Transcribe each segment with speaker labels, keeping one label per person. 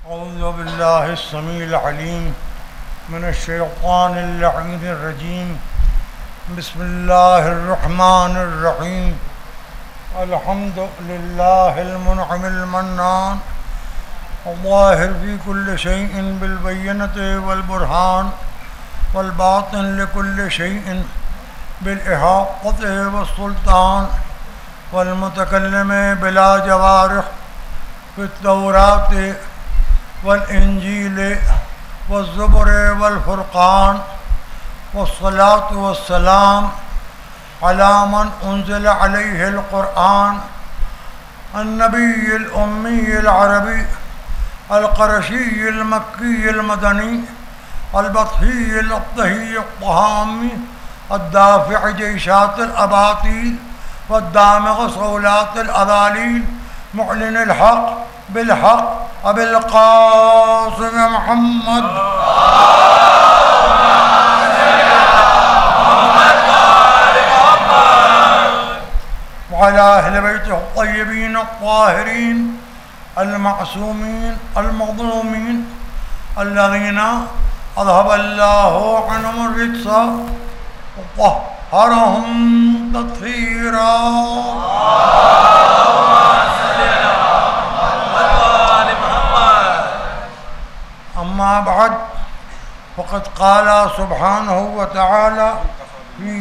Speaker 1: औज़ु बिल्लाहि स्समीइल अलीम मिनश्शैतानिर लअीनिर रजीम बिस्मिल्लाहिर रहमानिर रहीम अल्हम्दुलिल्लाहिल मुनअमिल मन्नान अल्लाहिर फी कुल्लि शैइन बिल बय्यनति वल बुरहान वल बातिन लिकुल्लि शैइन बिल इहाक़ति वस सुल्तान वल मुतकल्लिम बिला जवारिह फित तौरात वल इंजील वज़्ज़ुबुर वल फुरक़ान वस्सलातु वस्सलाम अला मन उन्ज़िला अलैहिल क़ुरआन अन्नबिय्यिल उम्मिय्यिल अरबी अल क़ुरशिय्यिल मक्किय्यिल मदनी अल बत्हिय्यिल अब्तहिय्यिल क़हामी अद्दाफ़िअ जैशातिल अबातील वद्दामिग़ सौलातिल अदालील मुअलिनिल हक़ बिल हक़ अबिल क़ासिम मुहम्मद वअला अहलि बैतिहि अत्तय्यबीन अत्ताहिरीन अल-मअसूमीन अल-मज़लूमीन अल्लज़ीना अज़हबल्लाहु अन्हुमुर रिज्स व तह्हरहुम तत्हीरा। अम्मा बाद फ़क़द क़ाला सुब्हानहु व तआला फ़ी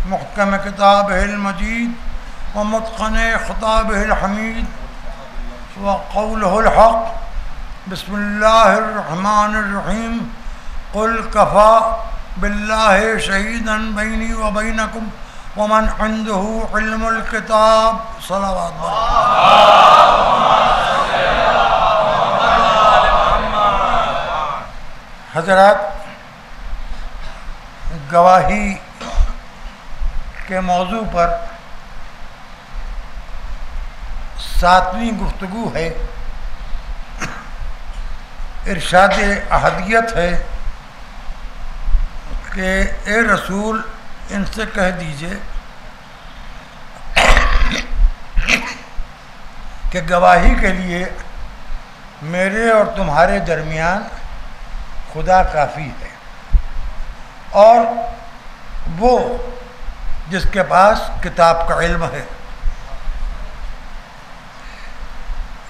Speaker 1: मुहकम किताबिहिल मजीद व मुत्क़न ख़िताबिहिल हमीद व क़ौलुहुल हक़ बिस्मिल्लाहिर रहमानिर रहीम क़ुल कफ़ा बिल्लाहि शहीदन बैनी व बैनकुम व मन इंदहु इल्मुल किताब। सलावत हज़रात, गवाही के मौजू पर 7वीं गुफ्तगू है। इरशाद अहदियत है कि ए रसूल, इनसे कह दीजिए कि गवाही के लिए मेरे और तुम्हारे दरमियान खुदा काफ़ी है और वो जिसके पास किताब का इल्म है।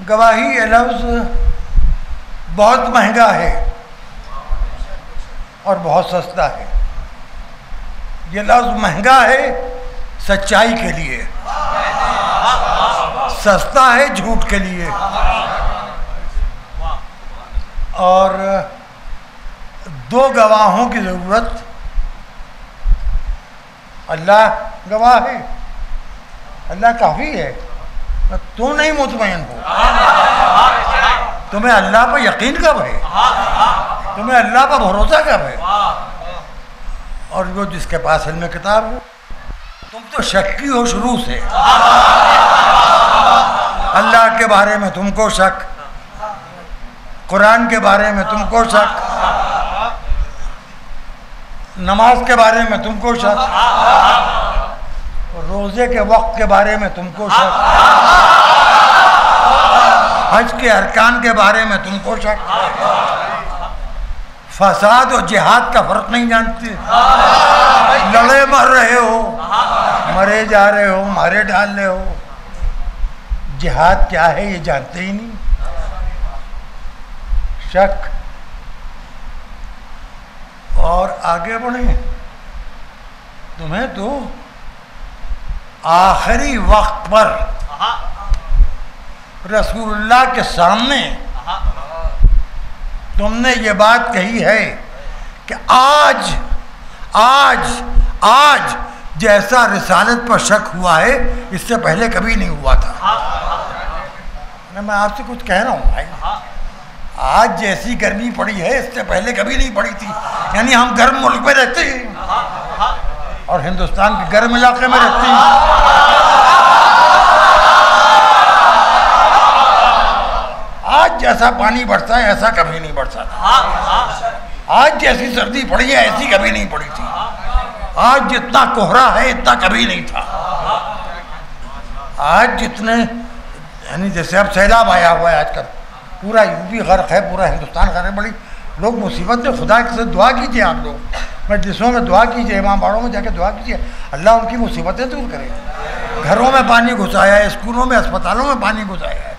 Speaker 1: गवाही ये लफ्ज़ बहुत महंगा है और बहुत सस्ता है। ये लफ्ज़ महंगा है सच्चाई के लिए, सस्ता है झूठ के लिए। और 2 गवाहों की ज़रूरत, अल्लाह गवाह है, अल्लाह काफ़ी है। तू नहीं मुतमईन हो, तुम्हें अल्लाह पर यकीन कब है, तुम्हें अल्लाह पर भरोसा कब है? और वो जिसके पास इल्म किताब हो, तुम तो शक्की हो शुरू से। अल्लाह के बारे में तुमको शक, कुरान के बारे में तुमको शक, नमाज के बारे में तुमको शक, रोज़े के वक्त के बारे में तुमको शक, हज के अरकान के बारे में तुमको शक, फसाद और जिहाद का फ़र्क नहीं जानते, लड़े मर रहे हो, मरे जा रहे हो, मारे डाल रहे हो। जिहाद क्या है ये जानते ही नहीं। शक। और आगे बढ़े, तुम्हें तो आखिरी वक्त पर रसूलुल्लाह के सामने तुमने ये बात कही है कि आज आज आज जैसा रिसालत पर शक हुआ है इससे पहले कभी नहीं हुआ था। मैं आपसे कुछ कह रहा हूँ भाई, आज जैसी गर्मी पड़ी है इससे पहले कभी नहीं पड़ी थी। यानी हम गर्म मुल्क में रहते हैं और हिंदुस्तान के गर्म इलाके में रहते हैं। आज जैसा पानी बढ़ता है ऐसा कभी नहीं बढ़ता था। आज जैसी सर्दी पड़ी है ऐसी कभी नहीं पड़ी थी। आज जितना कोहरा है इतना कभी नहीं था। आज जितने यानी जैसे अब सैलाब आया हुआ है आजकल, पूरा यूपी गर्क है, पूरा हिंदुस्तान गर्क है, बड़ी लोग मुसीबत में। खुदा से दुआ कीजिए आप लोग, मजलिसों में दुआ कीजिए, इमाम बाड़ों में जाके दुआ कीजिए, अल्लाह उनकी मुसीबतें दूर करे। घरों में पानी घुसाया है, स्कूलों में अस्पतालों में पानी घुसाया है,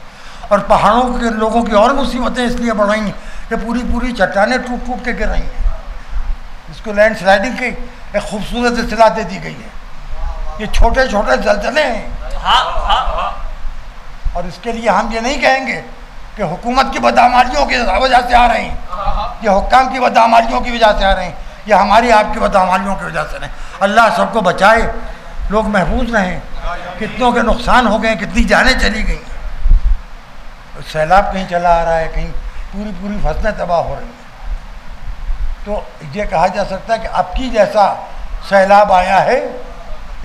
Speaker 1: और पहाड़ों के लोगों की और मुसीबतें इसलिए बढ़ रही हैं कि पूरी पूरी चट्टानें टूट टूट के गिर रही हैं। इसको लैंड स्लाइडिंग की एक खूबसूरत इत्तला दे दी गई है। ये छोटे छोटे जलजले हैं, और इसके लिए हम ये नहीं कहेंगे कि हुकूमत की बदआमालियों की वजह से आ रहे हैं, ये हुक्काम की बदआमालियों की वजह से आ रहे हैं, ये हमारी आपकी बदआमालियों की वजह से नहीं। अल्लाह सबको बचाए, लोग महफूज रहें। कितनों के नुकसान हो गए, कितनी जानें चली गई, सैलाब कहीं चला आ रहा है, कहीं पूरी पूरी फसलें तबाह हो रही हैं। तो ये कहा जा सकता है कि अब की जैसा सैलाब आया है,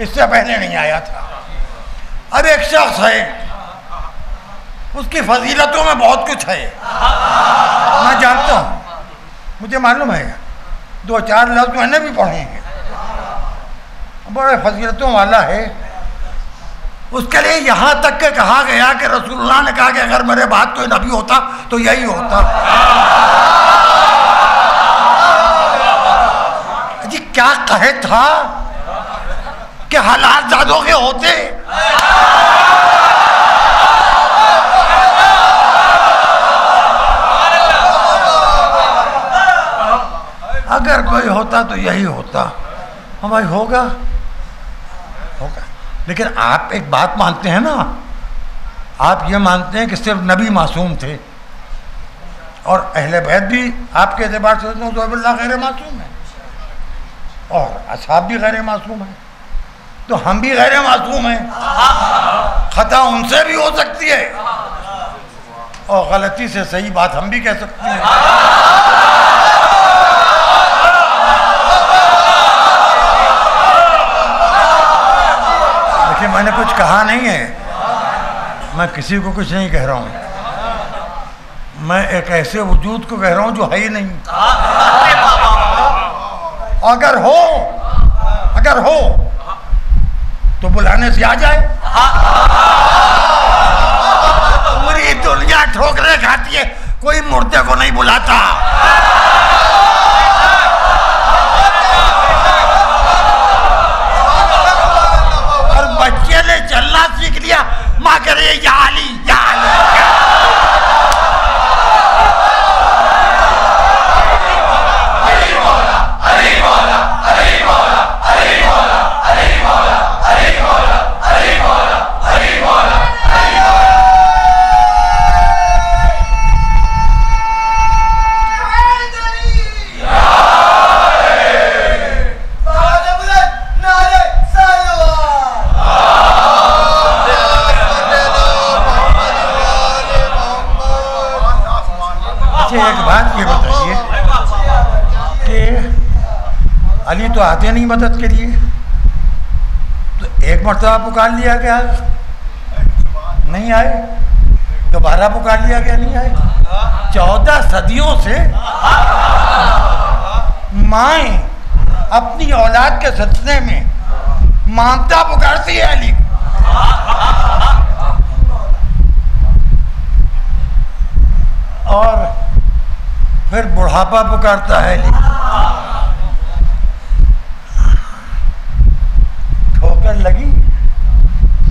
Speaker 1: इससे पहले नहीं आया था। अब एक शख्स है, उसकी फजीलतों में बहुत कुछ है, मैं जानता हूँ, मुझे मालूम है, 2-4 लफ्ज़ मैंने भी पढ़े हैं, बड़े फजीलतों वाला है। उसके लिए यहाँ तक के कहा गया कि रसूलुल्लाह ने कहा कि अगर मेरे बाद कोई नबी होता तो यही होता। जी क्या कहे था कि हालात ज़ादों के होते। अगर कोई होता तो यही होता। हाँ भाई, होगा होगा, लेकिन आप एक बात मानते हैं ना, आप ये मानते हैं कि सिर्फ नबी मासूम थे, और अहले बैत भी आपके एतबार से गैर मासूम है, और असहाब भी गैर मासूम है, तो हम भी गैर मासूम हैं। खता उनसे भी हो सकती है, और गलती से सही बात हम भी कह सकते हैं। मैंने कुछ कहा नहीं है, मैं किसी को कुछ नहीं कह रहा हूँ, मैं एक ऐसे वजूद को कह रहा हूँ जो है ही नहीं। अगर हो तो बुलाने से आ जाए। पूरी दुनिया ठोकरे खाती है, कोई मुर्दे को नहीं बुलाता। बच्चे ने चलना सीख लिया, माँ करे या अली या अली। एक बात ये बताइए कि अली तो आते नहीं मदद के लिए, तो एक मरतबा पुकार लिया गया, नहीं आए, दोबारा पुकार लिया गया, नहीं आए। 14 सदियों से माएँ अपनी औलाद के सिलसिले में मामता पुकारती है अली। और फिर बुढ़ापा पुकारता है अली। ठोकर लगी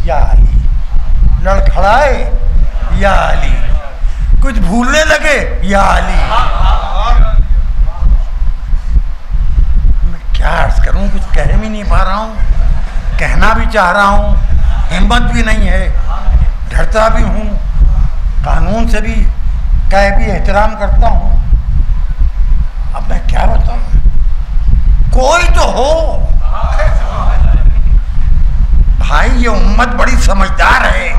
Speaker 1: या अली, लड़खड़ाए या अली, कुछ भूलने लगे या अली। मैं क्या अर्ज करूं, कुछ कह भी नहीं पा रहा हूं, कहना भी चाह रहा हूं, हिम्मत भी नहीं है, डरता भी हूं, कानून से भी का भी एहतराम करता हूं। अब मैं क्या बताऊं, कोई तो हो भाई, ये उम्मत बड़ी समझदार है,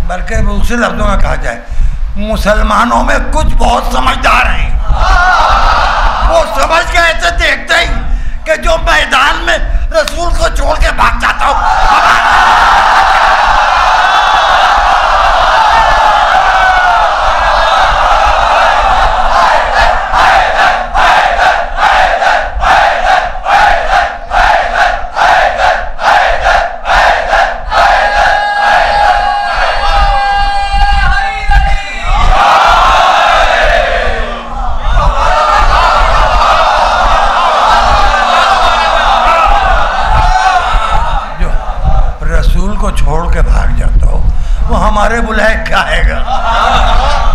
Speaker 1: बल्कि दूसरे लफ्जों में कहा जाए मुसलमानों में कुछ बहुत समझदार हैं। वो समझ गए थे देखते ही कि जो मैदान में रसूल को छोड़ के भाग जाता हूं।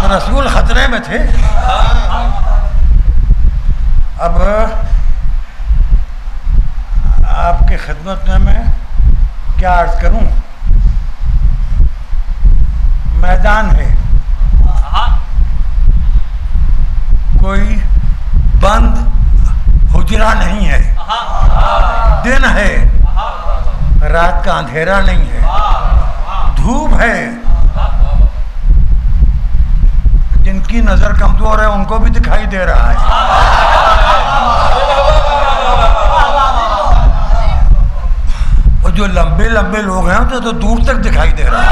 Speaker 1: रसूल खतरे में थे। अब आपकी खिदमत में मैं क्या अर्ज करूं। मैदान है, कोई बंद हुजरा नहीं है, दिन है, रात का अंधेरा नहीं है, धूप है। जिनकी नजर कमजोर है उनको भी दिखाई दे रहा है। और जो लंबे लंबे लोग हैं तो दूर तक दिखाई दे रहा है,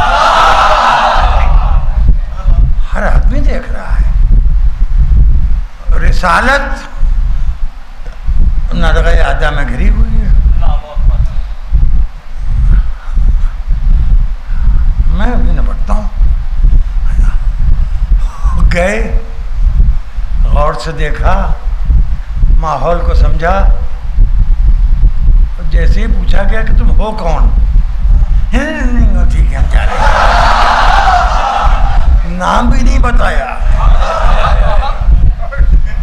Speaker 1: हर आदमी देख रहा है। रिसालत नरग़े आदा में घिरी हुई है। मैं अभी निपटता हूँ। गए, गौर से देखा, माहौल को समझा, और जैसे ही पूछा गया कि तुम हो कौन, ठीक है हम जा रहे हैं। नाम भी नहीं बताया।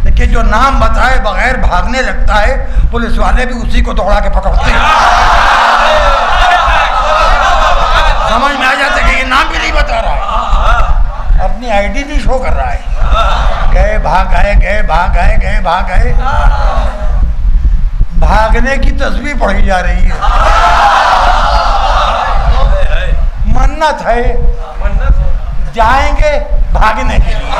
Speaker 1: देखिए, जो नाम बताए बगैर भागने लगता है, पुलिस वाले भी उसी को दौड़ा के पकड़ते हैं। समझ में आ जाता है कि ये नाम भी नहीं बता रहा है, अपनी आईडी नहीं शो कर रहा है। गए भाग आए, गए भाग आए, गए भाग आए। भागने की तस्वीर पढ़ी जा रही है। मन्नत है, जाएंगे भागने के लिए।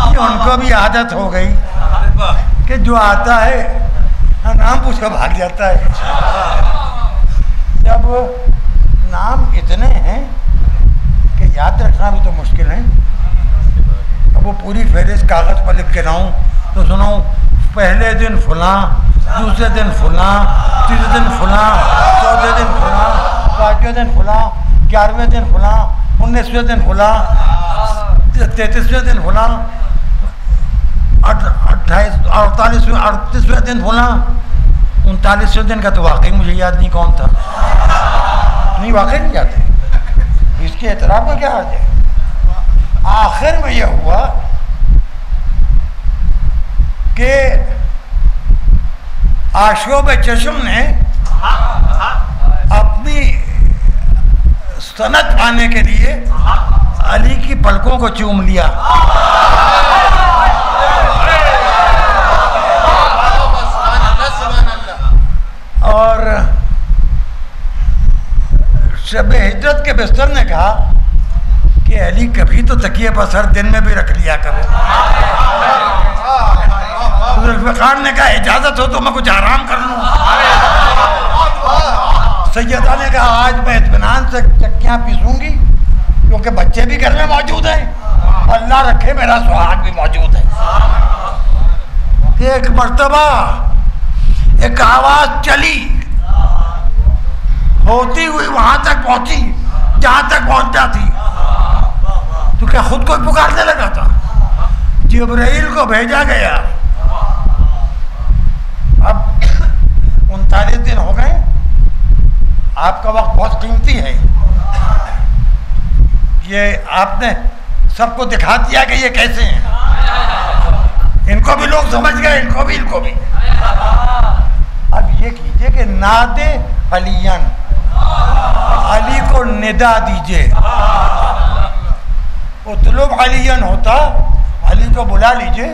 Speaker 1: ये उनको भी आदत हो गई कि जो आता है नाम पूछ कर भाग जाता है। जब नाम इतने हैं कि याद रखना भी तो मुश्किल है। अब वो पूरी फहरिस्त कागज़ पर लिख के लाऊं तो सुनाऊं, पहले दिन फलां, दूसरे दिन फलां, तीसरे दिन फलां, चौथे दिन फलां, पाँचवें दिन फलां, 11वें दिन फलां, 19वें दिन फलां, 33वें दिन फलां, 38वें दिन फलां, 39वें दिन का तो वाकई मुझे याद नहीं कौन था। नहीं, वाकई नहीं जाते। इसके एतराफ़ में क्या अर्ज है। आखिर में यह हुआ कि आशोब चश्म ने अपनी सनत पाने के लिए अली की पलकों को चूम लिया। और शब हिजरत के बिस्तर ने कहा कि अली कभी तो तकिए पर सर दिन में भी रख लिया करो। जुल्फ़िकार ने कहा इजाजत हो तो मैं कुछ आराम कर लूं। सैयदा ने कहा आज मैं इत्मीनान से चक्कियां पीसूंगी क्योंकि बच्चे भी घर में मौजूद हैं, अल्लाह रखे मेरा सुहाग भी मौजूद है। एक मर्तबा एक आवाज चली, होती हुई वहां तक पहुंची जहां तक पहुंचना थी। तो क्या खुद को पुकारने लगा था। जिब्राइल को भेजा गया। अब 39 दिन हो गए। आपका वक्त बहुत कीमती है। ये आपने सबको दिखा दिया कि ये कैसे हैं। इनको भी लोग समझ गए, इनको भी। अब ये कीजिए कि नादे अलियन, अली को निदा दीजिए। उतलुब अलियन होता, अली को बुला लीजिए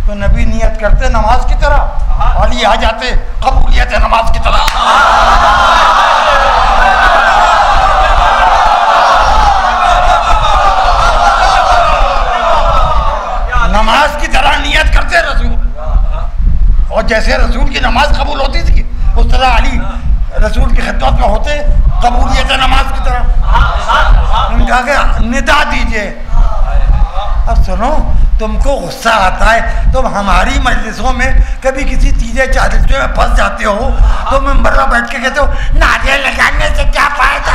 Speaker 1: तो नबी नियत करते नमाज की तरह, अली आ जाते कबूलियत है नमाज की तरह। नमाज की तरह नियत करते रसूल, और जैसे रसूल की नमाज कबूल होती थी उस तरह अली रसूल की खिदमत में होते कबूलियत नमाज की तरह। उनका क्या निदा दीजिए। अब सुनो, तुमको गुस्सा आता है, तुम हमारी मजलिसों में कभी किसी तीजे चालीसवें में फंस जाते हो तो मेंबर में बैठ के कहते हो नारे लगाने से क्या फायदा।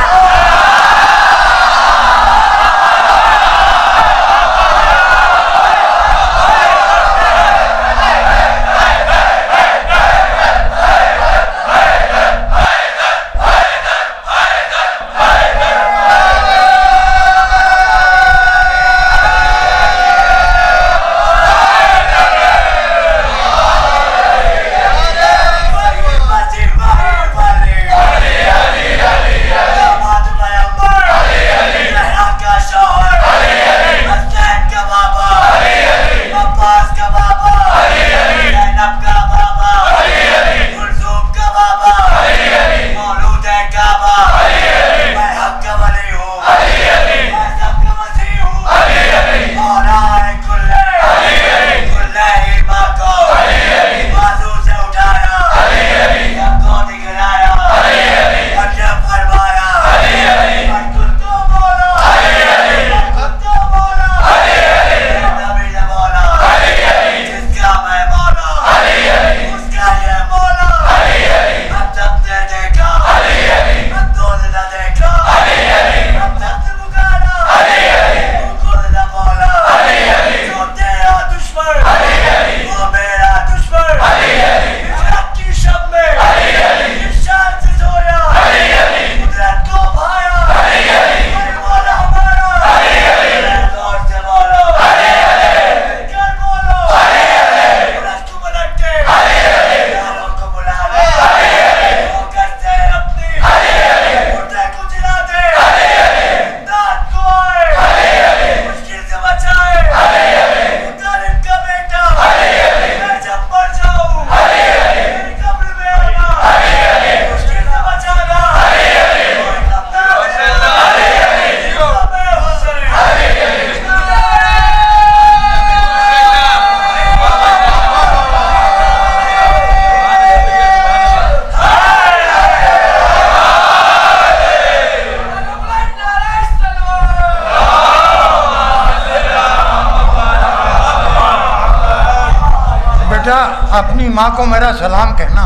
Speaker 1: अपनी माँ को मेरा सलाम कहना।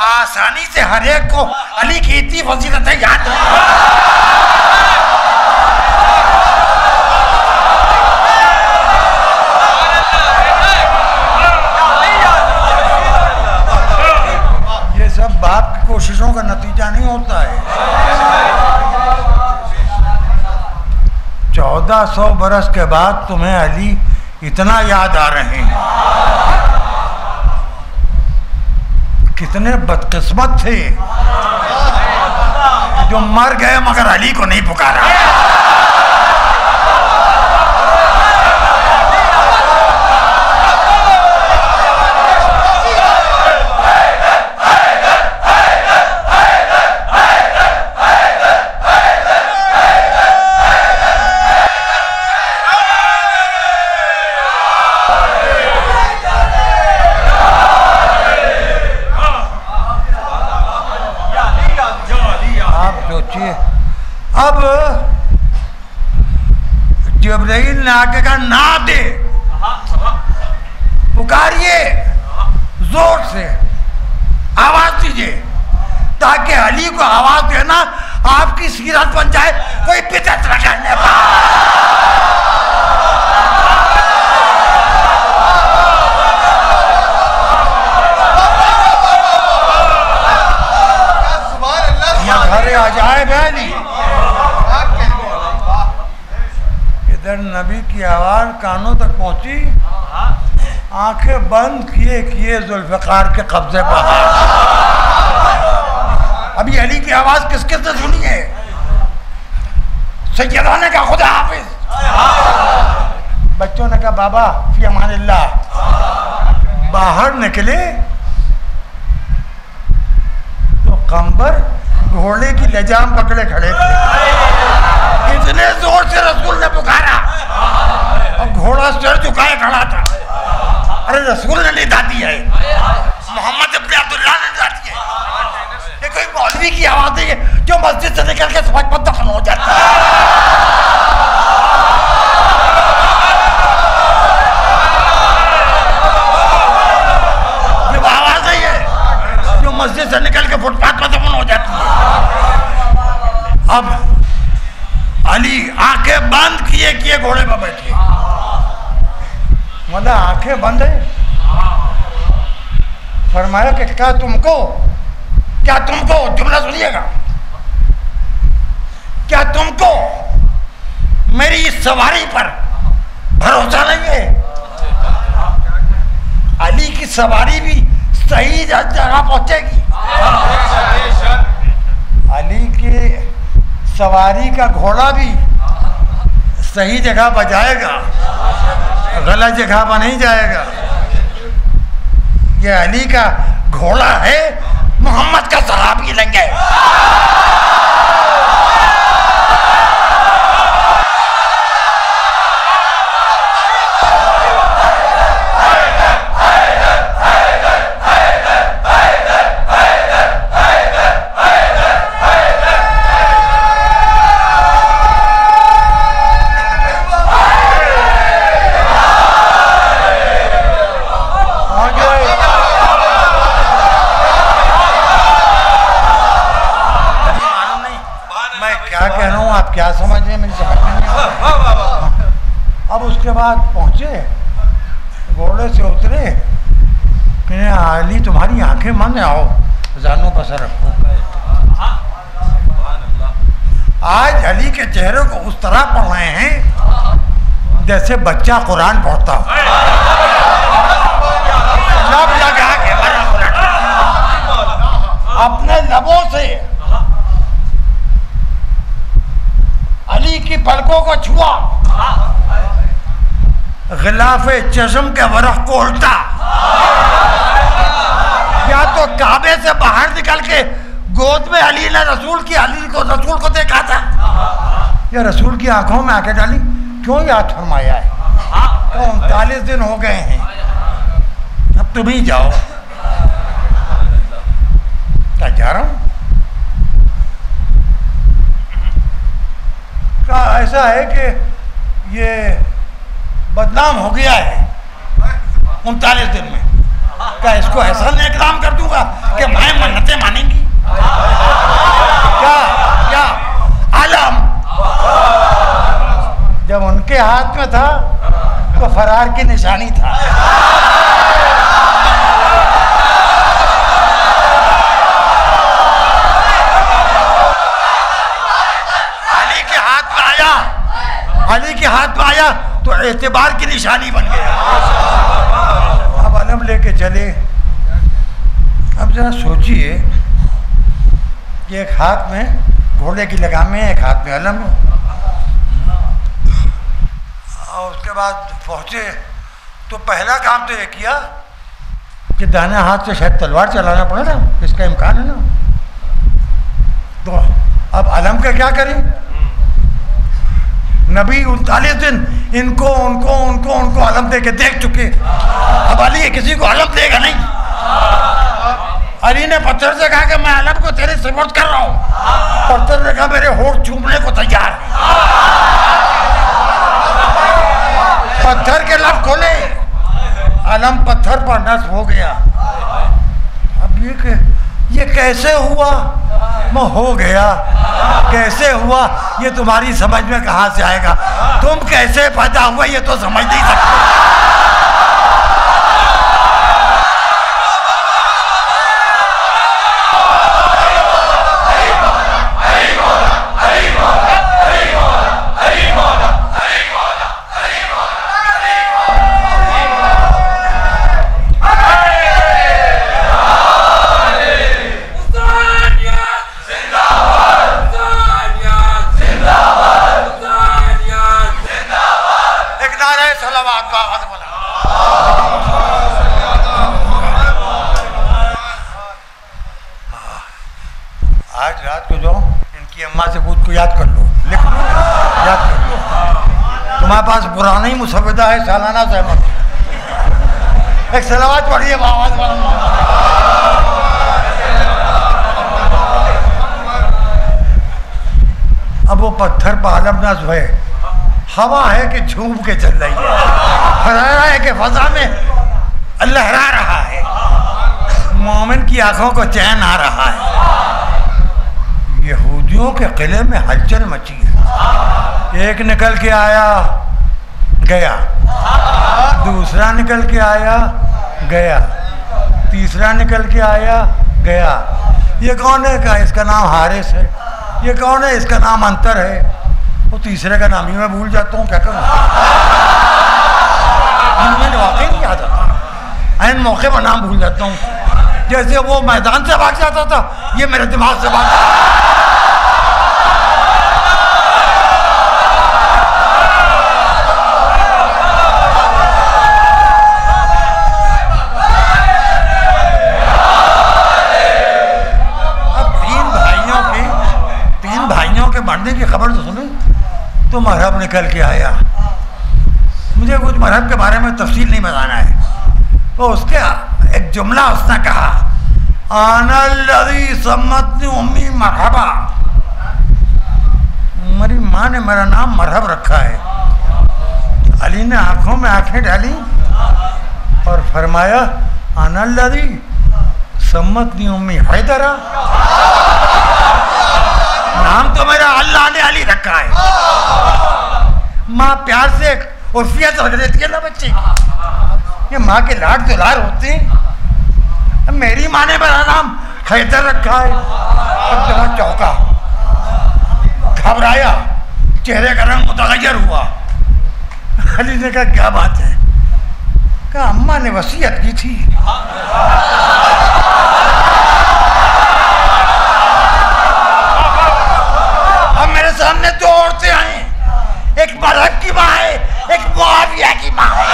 Speaker 1: आसानी से हर एक को अली की इतनी फजीलतें याद है। ये सब बाप की कोशिशों का नतीजा नहीं होता है। 1400 बरस के बाद तुम्हें अली इतना याद आ रहे हैं। कितने बदकिस्मत थे जो मर गए मगर अली को नहीं पुकारा। अब जिब्राइल ने आके कहा ना दे, पुकारिए, जोर से आवाज दीजिए ताकि अली को आवाज देना आपकी सीरत बन जाए, कोई बिदअत न करने पाए। घरे आ जाए बहनी। इधर नबी की आवाज कानों तक पहुंची, आंखें बंद किए किए जुल्फकार के कब्जे पर। अभी अली की आवाज किस किस ने सुनी है? सैयदा ने कहा खुदा हाफिज, बच्चों ने कहा बाबा फी अमानिल्लाह। बाहर निकले तो कंबर घोड़े की लजाम पकड़े खड़े थे। इतने जोर से रसूल ने पुकारा और घोड़ा सिर झुकाए खड़ा था। अरे रसूल ने निदा दी है, मोहम्मद इब्न अब्दुल्लाह ने निदा दी है। ये कोई मौलवी की आवाज नहीं है जो मस्जिद से निकल के समझ पर दफन हो जाता है। ये आवाज नहीं है जो मस्जिद से निकल के फुटपाथ पर दफन हो जाती है। अब अली आंखें बंद किए किए घोड़े पर बैठे। मतलब आंखें बंद है। फरमाया कि क्या तुमको जुमला सुनिएगा, क्या तुमको मेरी इस सवारी पर भरोसा नहीं है? अली की सवारी भी सही जगह पहुंचेगी। अली की सवारी का घोड़ा भी सही जगह पर जाएगा, गलत जगह पर नहीं जाएगा। ये अली का घोड़ा है, मोहम्मद का सहाबी नहीं है। क्या समझ रहे, मेरी समझ में नहीं आ। अब उसके बाद पहुंचे, घोड़े से उतरे, अली तुम्हारी आंखें बंद है, आओ जानों पर सर रखो। आज अली के चेहरे को उस तरह पढ़ रहे हैं जैसे बच्चा कुरान पढ़ता हो। लब लगा के अपने लबों से अली की पलकों को छुआ, गिलाफे चश्म के वरख को उल्टा, या तो काबे से बाहर निकल के गोद में अली ने रसूल को देखा था, या रसूल की आंखों में आके डाली। क्यों याद फरमाया है? तो 39 दिन हो गए हैं, अब तुम ही जाओ। क्या जा रहा हूं? ऐसा है कि ये बदनाम हो गया है 39 दिन में। क्या इसको ऐसा नहीं इकराम कर दूंगा कि मैं मन्नतें मानेंगी? क्या क्या आलम जब उनके हाथ में था तो फरार की निशानी था। अली के हाथ में आया तो एतबार की निशानी बन गया। अब अलम लेके चले। अब जरा सोचिए कि एक हाथ में घोड़े की लगाम है, एक हाथ में अलम है। और उसके बाद पहुंचे तो पहला काम तो ये किया कि दाहिने हाथ से शायद तलवार चलाना पड़ेगा, इसका इम्कान है ना। तो अब अलम का क्या करें? नबी 39 दिन इनको उनको उनको उनको अलम दे के देख चुके। अब अली किसी को अलम देगा नहीं। अली ने पत्थर से कहा कि मैं अलम को तेरे सुपुर्द कर रहा हूं। पत्थर ने कहा मेरे होठ चूमने को तैयार है। पत्थर के लब खोले, अलम पत्थर पर नस्ब हो गया। अब ये कैसे हुआ? मैं हो गया। कैसे हुआ ये तुम्हारी समझ में कहां से आएगा? तुम कैसे पैदा हुआ ये तो समझ नहीं सकते। आज रात को जाओ इनकी अम्मा से पूछ को याद कर लो, लिख लो, याद कर लो। तुम्हारे पास पुराना ही मुसविदा है सालाना सहमत। एक सलावत पढ़िए आवाज वाला। अब वो पत्थर पर आलम नस्ब है, हवा है कि झूम के चल रही है, फरारा है कि फजा में लहरा रहा है। मोमिन की आंखों को चैन आ रहा है। यहूदियों के किले में हलचल मची है। एक निकल के आया गया, दूसरा निकल के आया गया, तीसरा निकल के आया गया। ये कौन है? का इसका नाम हारिस है। ये कौन है? इसका नाम अंतर है। वो तीसरे का नाम ही मैं भूल जाता हूँ, क्या करूँ? मुझे वाकई नहीं याद आता, ऐन मौके पर नाम भूल जाता हूँ। जैसे वो मैदान से भाग जाता था, ये मेरे दिमाग से भाग जाता। मरने की खबर तो सुनी तो मरहब निकल के आया। मुझे कुछ मरहब के बारे में तफसील नहीं बताना है। तो उसके एक जुमला उसने कहा, आनल्लज़ी सम्मतनी उम्मी मरहबा। मेरी माँ ने मेरा नाम मरहब रखा है। अली ने आंखों में आंखें डाली और फरमाया, आनल्लज़ी सम्मतनी उम्मी हैदरा। नाम तो मेरा अल्लाह ने अली रखा है। माँ प्यार से उर्फियत रख देती है ना बच्चे की। ये माँ के लाड दुलार होते हैं। मेरी माँ ने मेरा नाम हैदर रखा है। अब जरा चौंका, घबराया, चेहरे का रंग मुतगय्यर हुआ। अली ने कहा क्या बात है? कहा अम्मा ने वसीयत की थी। मेरे सामने दो औरतें आई, एक मरहब की माँ है, एक मुआविया की माँ है।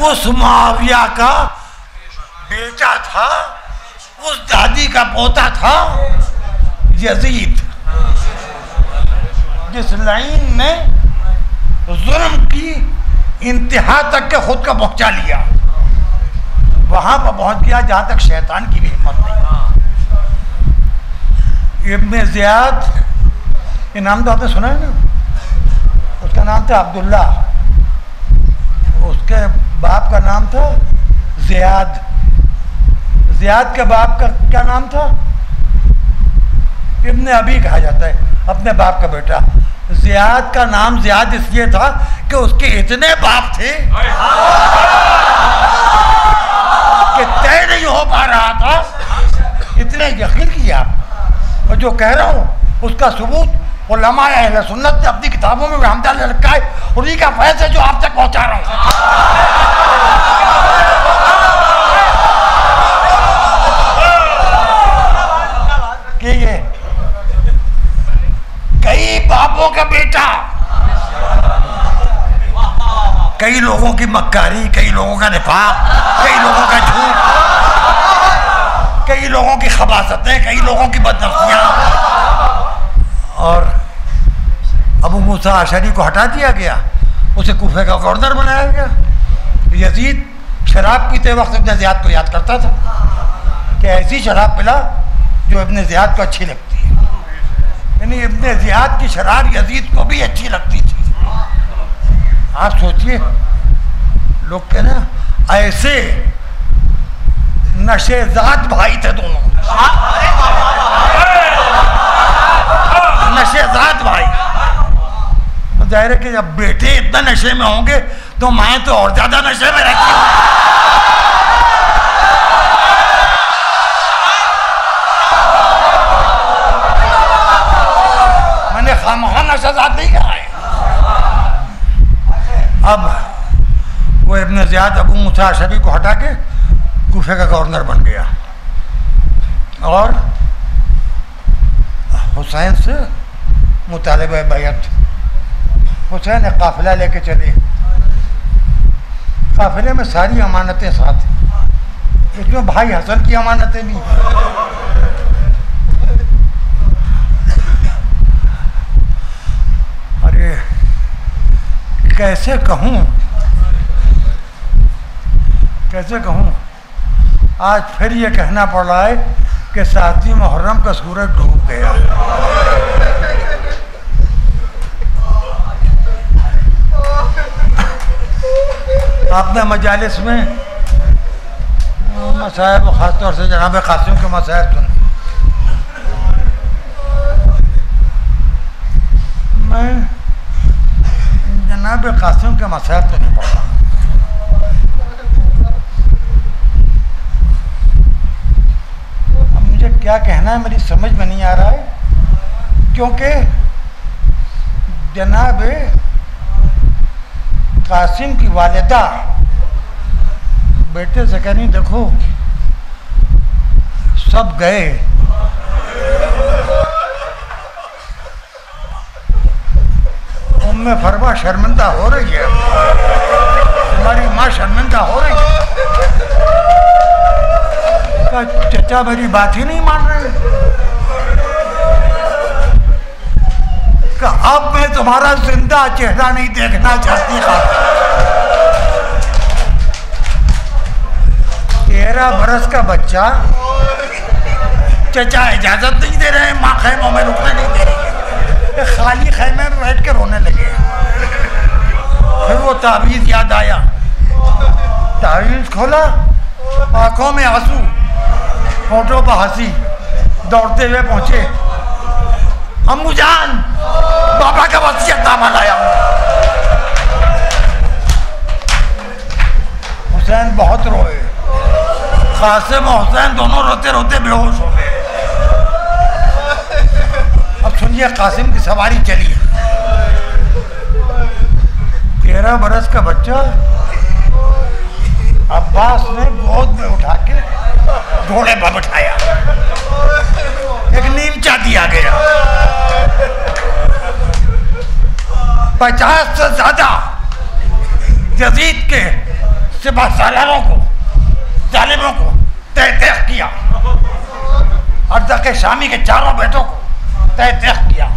Speaker 1: उस मुआविया का बेटा था। था, उस दादी का पोता था यजीद, जिस लाइन ने जुल्म की इंतहा तक के खुद को पहुंचा लिया, वहां पर पहुंच गया जहां तक शैतान की भी हिम्मत नहीं। इब्ने ज़ियाद, ये नाम तो आपने सुना है ना, उसका नाम था अब्दुल्ला, उसके बाप का नाम था ज़ियाद, ज़ियाद के बाप का क्या नाम था? इब्ने अबी कहा जाता है, अपने बाप का बेटा। ज़ियाद का नाम ज़ियाद इसलिए था कि उसके इतने बाप थे कि तय नहीं हो पा रहा था। इतने यकीन किया आप, और जो कह रहा हूँ उसका सबूत उलमा अहले सुन्नत ने अपनी किताबों में रहमतुल्लाह रखा है, उन्हीं का फैज़ है जो आप तक पहुँचा रहा हूँ। कि ये कई बापों का बेटा, कई लोगों की मक्कारी, कई लोगों का निफाक, कई लोगों का झूठ, कई लोगों की खबासतें, कई लोगों की बदनफ्सियां, और अबू मूसा अशरी को हटा दिया गया, उसे कूफे का गवर्नर बनाया गया। यजीद शराब पीते वक्त इब्ने ज़ियाद को याद करता था कि ऐसी शराब पिला जो इब्ने ज़ियाद को अच्छी लगती है, यानी इब्ने ज़ियाद की शराब यजीद को भी अच्छी लगती थी। आप सोचिए, लोग कहना ऐसे नशेजाद भाई थे दोनों, नशेजाद भाई। तो जाहिर है कि जब बेटे इतना नशे में होंगे तो माएँ तो और ज्यादा नशे में रहती हैं। मैंने खामखा नशेजाद नहीं कहा है। अब वो इब्ने ज़ियाद अबू मूसा अशरी को हटा के कूफे का गवर्नर बन गया और हुसैन से मुतालिबा बैअत। हुसैन एक काफिला लेके चले, काफिले में सारी अमानतें साथ, इसमें भाई हसन की अमानतें भी। अरे कैसे कहूँ, आज फिर ये कहना पड़ रहा है कि 7 मुहर्रम का सूरज डूब गया। आपने मजालिस में मसाइब, ख़ासतौर से जनाब कासिम के मसाइब सुने। मैं जनाब कासिम के मसाइब तो नहीं पढ़ा, क्या कहना है मेरी समझ में नहीं आ रहा है, क्योंकि जनाब कासिम की वालिदा बेटे से कहनी, देखो सब गए, उम्मे फरमा शर्मिंदा हो रही है, तुम्हारी माँ शर्मिंदा हो रही है। चचा मेरी बात ही नहीं मान रहे, अब मैं तुम्हारा जिंदा चेहरा नहीं देखना चाहती। 13 बरस का बच्चा, चचा इजाजत नहीं दे रहे हैं, माँ खैमों में रुकने नहीं दे रही है, खाली खैमे में बैठ के रोने लगे। फिर वो तावीज़ याद आया, तावीज़ खोला, आंखों में आंसू, फोटो पर हंसी, दौड़ते हुए पहुंचे, अम्मू जान बाबा का वसीयतनामा लाया। हुसैन बहुत रोए, कासिम और हुसैन दोनों रोते रोते बेहोश हो गए। अब सुनिए, कासिम की सवारी चली। 13 बरस का बच्चा अब्बास ने गोद में उठा के घोड़े पर बिठाया, एक नीमचा दिया गया। 50 से ज्यादा यजीद के सिपह सालारों को, जालिमों को तह किया, अर्ज़ के शामी के चारों बेटों को तह किया।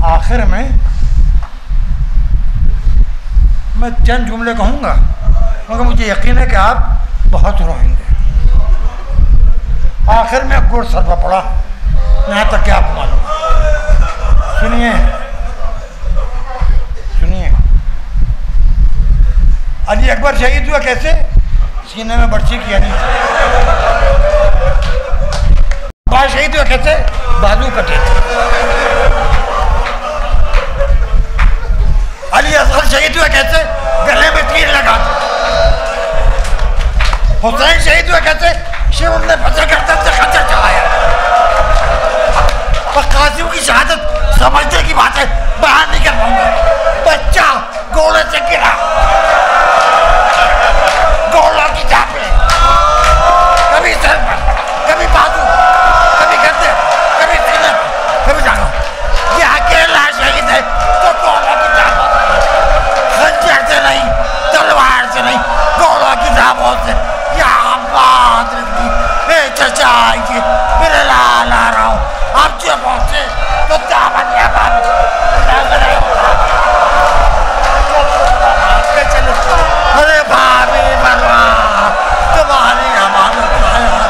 Speaker 1: आखिर में मैं चंद जुमले कहूँगा मगर मुझे यकीन है कि आप बहुत रोएंगे। आखिर में गुड़ सर पर पड़ा, यहाँ तक कि आपको मालूम। सुनिए सुनिए, अली अकबर शहीद हुआ कैसे? सीने में बर्छी किया नहीं। बाल शहीद हुआ कैसे? बाजू कटे। अली असगर शहीद हुआ कैसे? गले में तीर लगा। हुसैन शहीद हुआ कैसे? शिव ने फतेह करते खंजर चलाया। कासिम की शहादत समझने की बात है, बयान नहीं कर पाऊंगा। बच्चा गोले से गिरा, गोला की चापे, कभी सर पर, कभी बाजू, कभी कंधे, कभी सीने, कभी जानो। ये अकेला शहीद है तो गोला की चापों से, खंजर से नहीं, तलवार से नहीं, गोला की चापों से। यहाँ बात रखी, चचा आइए, मेरे लाल आ रहा हूँ। आप जो पहुंचे तो दामन या अरे भाभी बनवा तुम्हारी अमानत आया,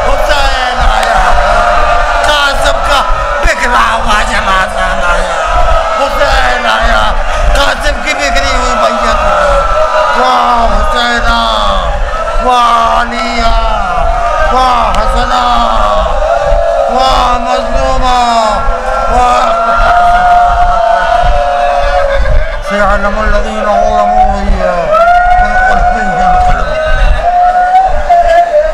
Speaker 1: हुसैन आया, कासिम का बिखरा हुआ जनाजा लाया, हुसैन आया, कासिम की बिखरी हुई मैयत। वाह हुसैना, वाह अलिया, वाह हसना, वाह मज़लूमा, वाह सयअलमुल्लज़ीना ज़लमू